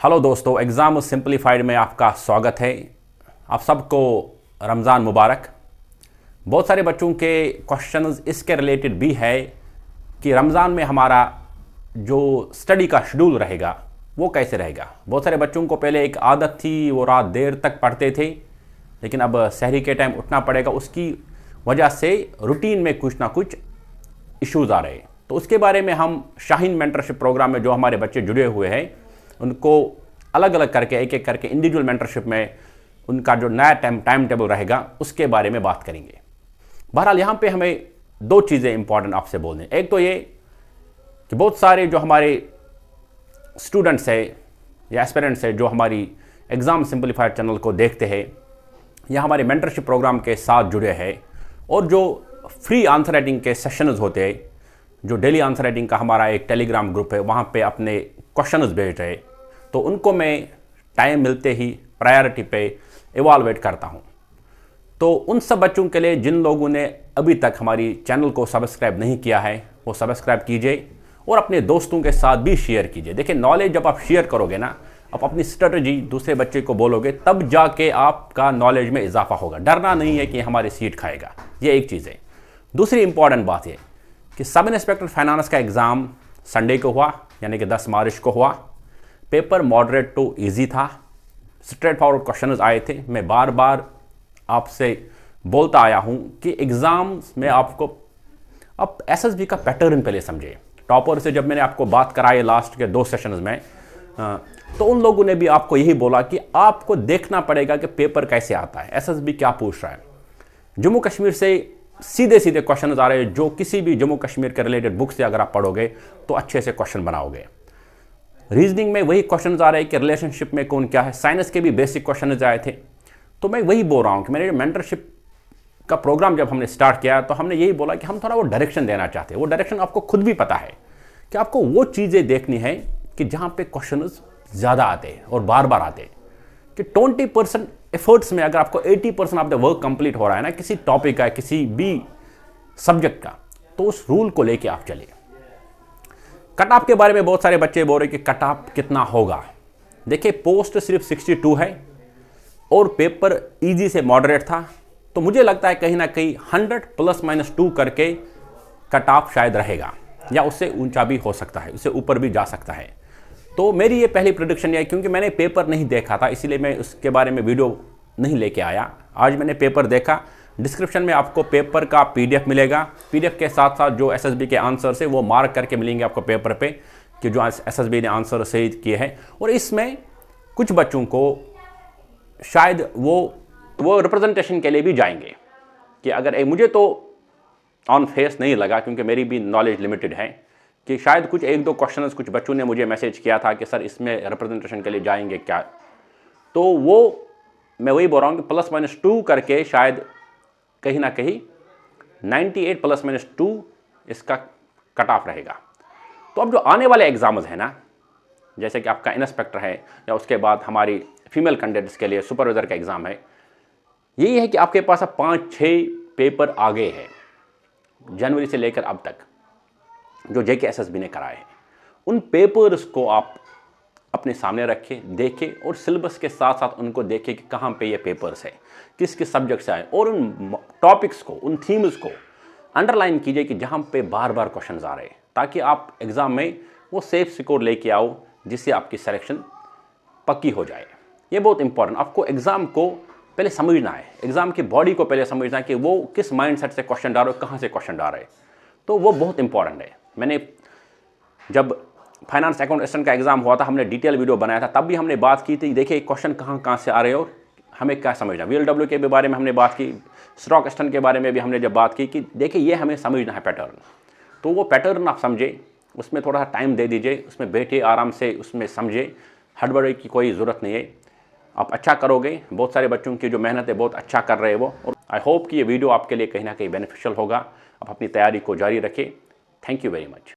Hello दोस्तों, exam simplified में आपका स्वागत है। आप सबको रमज़ान मुबारक। बहुत सारे बच्चों के क्वेश्चंस इसके रिलेटेड भी है कि रमज़ान में हमारा जो स्टडी का शेड्यूल रहेगा वो कैसे रहेगा। बहुत सारे बच्चों को पहले एक आदत थी, वो रात देर तक पढ़ते थे, लेकिन अब सहरी के टाइम उठना पड़ेगा। उसकी वजह से रूटीन में कुछ ना कुछ इश्यूज़ आ रहे हैं। तो उसके बारे में हम शाहीन मेंटरशिप प्रोग्राम में जो हमारे बच्चे जुड़े हुए हैं उनको अलग अलग करके एक एक करके इंडिविजुअल मेंटरशिप में उनका जो नया टाइम टेबल रहेगा उसके बारे में बात करेंगे। बहरहाल यहाँ पे हमें दो चीज़ें इंपॉर्टेंट आपसे बोलने। एक तो ये कि बहुत सारे जो हमारे स्टूडेंट्स हैं या एस्पिरेंट्स हैं जो हमारी एग्ज़ाम सिंपलीफाइड चैनल को देखते हैं या हमारे मेंटरशिप प्रोग्राम के साथ जुड़े हैं और जो फ्री आंसर राइटिंग के सेशंस होते हैं, जो डेली आंसर राइटिंग का हमारा एक टेलीग्राम ग्रुप है, वहाँ पे अपने क्वेश्चंस भेज रहे, तो उनको मैं टाइम मिलते ही प्रायोरिटी पे इवाल्वेट करता हूँ। तो उन सब बच्चों के लिए जिन लोगों ने अभी तक हमारी चैनल को सब्सक्राइब नहीं किया है वो सब्सक्राइब कीजिए और अपने दोस्तों के साथ भी शेयर कीजिए। देखिए, नॉलेज जब आप शेयर करोगे ना, आप अपनी स्ट्रेटजी दूसरे बच्चे को बोलोगे, तब जाके आपका नॉलेज में इजाफा होगा। डरना नहीं है कि हमारी सीट खाएगा, ये एक चीज़ है। दूसरी इंपॉर्टेंट बात है कि सब इंस्पेक्टर फाइनेंस का एग्ज़ाम संडे को हुआ, यानी कि 10 मार्च को हुआ। पेपर मॉडरेट टू इजी था, स्ट्रेट फॉरवर्ड क्वेश्चंस आए थे। मैं बार बार आपसे बोलता आया हूं कि एग्ज़ाम्स में आपको अब एसएसबी का पैटर्न पहले समझे। टॉपर से जब मैंने आपको बात कराई लास्ट के 2 सेशंस में, तो उन लोगों ने भी आपको यही बोला कि आपको देखना पड़ेगा कि पेपर कैसे आता है, एसएसबी क्या पूछ रहा है। जम्मू कश्मीर से सीधे सीधे क्वेश्चन आ रहे हैं, जो किसी भी जम्मू कश्मीर के रिलेटेड बुक से अगर आप पढ़ोगे तो अच्छे से क्वेश्चन बनाओगे। रीजनिंग में वही क्वेश्चन आ रहे हैं कि रिलेशनशिप में कौन क्या है। साइंस के भी बेसिक क्वेश्चन आए थे। तो मैं वही बोल रहा हूँ कि मेरे मेंटरशिप का प्रोग्राम जब हमने स्टार्ट किया तो हमने यही बोला कि हम थोड़ा वो डायरेक्शन देना चाहते हैं। वो डायरेक्शन आपको खुद भी पता है कि आपको वो चीज़ें देखनी है कि जहाँ पे क्वेश्चन ज़्यादा आते हैं और बार बार आते हैं। कि 20% एफर्ट्स में अगर आपको 80% ऑफ द वर्क कंप्लीट हो रहा है ना, किसी टॉपिक का, किसी भी सब्जेक्ट का, तो उस रूल को लेके आप चलिए। कट ऑफ के बारे में बहुत सारे बच्चे बोल रहे कि कट ऑफ कितना होगा। देखिए, पोस्ट सिर्फ 62 है और पेपर इजी से मॉडरेट था, तो मुझे लगता है कहीं ना कहीं 100 ±2 करके कट ऑफ शायद रहेगा, या उससे ऊंचा भी हो सकता है, उससे ऊपर भी जा सकता है। तो मेरी ये पहली प्रेडिक्शन है, क्योंकि मैंने पेपर नहीं देखा था इसीलिए मैं उसके बारे में वीडियो नहीं लेके आया। आज मैंने पेपर देखा। डिस्क्रिप्शन में आपको पेपर का पीडीएफ मिलेगा। पीडीएफ के साथ साथ जो एसएसबी के आंसर है वो मार्क करके मिलेंगे आपको पेपर पे कि जो एसएसबी ने आंसर सही किए हैं। और इसमें कुछ बच्चों को शायद वो रिप्रेजेंटेशन के लिए भी जाएंगे कि अगर मुझे तो ऑन फेस नहीं लगा, क्योंकि मेरी भी नॉलेज लिमिटेड है, कि शायद कुछ 1-2 क्वेश्चन कुछ बच्चों ने मुझे मैसेज किया था कि सर इसमें रिप्रेजेंटेशन के लिए जाएंगे क्या। तो वो मैं वही बोल रहा हूँ कि ±2 करके शायद कहीं ना कहीं 98 ±2 इसका कट ऑफ रहेगा। तो अब जो आने वाले एग्जाम्स हैं ना, जैसे कि आपका इंस्पेक्टर है या उसके बाद हमारी फीमेल कैंडिडेट्स के लिए सुपरवाइजर का एग्ज़ाम है, यही है कि आपके पास अब 5-6 पेपर आगे हैं जनवरी से लेकर अब तक जो जेके एसएसबी ने कराए हैं। उन पेपर्स को आप अपने सामने रखें, देखें और सिलेबस के साथ साथ उनको देखें कि कहाँ पे ये पेपर्स है, किस किस सब्जेक्ट से आए, और उन टॉपिक्स को, उन थीम्स को अंडरलाइन कीजिए कि जहाँ पे बार बार क्वेश्चन आ रहे हैं, ताकि आप एग्ज़ाम में वो सेफ सिक्योर लेके आओ जिससे आपकी सिलेक्शन पक्की हो जाए। ये बहुत इंपॉर्टेंट, आपको एग्ज़ाम को पहले समझना है, एग्ज़ाम की बॉडी को पहले समझना है कि वो किस माइंड सेट से क्वेश्चन डाल रहे हो, कहाँ से क्वेश्चन डाल रहे हैं। तो वो बहुत इंपॉर्टेंट है। मैंने जब फाइनेंस अकाउंट असिस्टेंट का एग्जाम हुआ था, हमने डिटेल वीडियो बनाया था, तब भी हमने बात की थी, देखिए क्वेश्चन कहाँ से आ रहे हो और हमें क्या समझना। VLW के बारे में हमने बात की, स्टॉक असिस्टेंट के बारे में भी हमने जब बात की कि देखिए ये हमें समझना है पैटर्न। तो वो पैटर्न आप समझे, उसमें थोड़ा सा टाइम दे दीजिए, उसमें बैठिए आराम से, उसमें समझे, हड़बड़ी की कोई ज़रूरत नहीं है। आप अच्छा करोगे। बहुत सारे बच्चों की जो मेहनत है बहुत अच्छा कर रहे हैं वो, और आई होप कि ये वीडियो आपके लिए कहीं ना कहीं बेनिफिशियल होगा। आप अपनी तैयारी को जारी रखें। Thank you very much.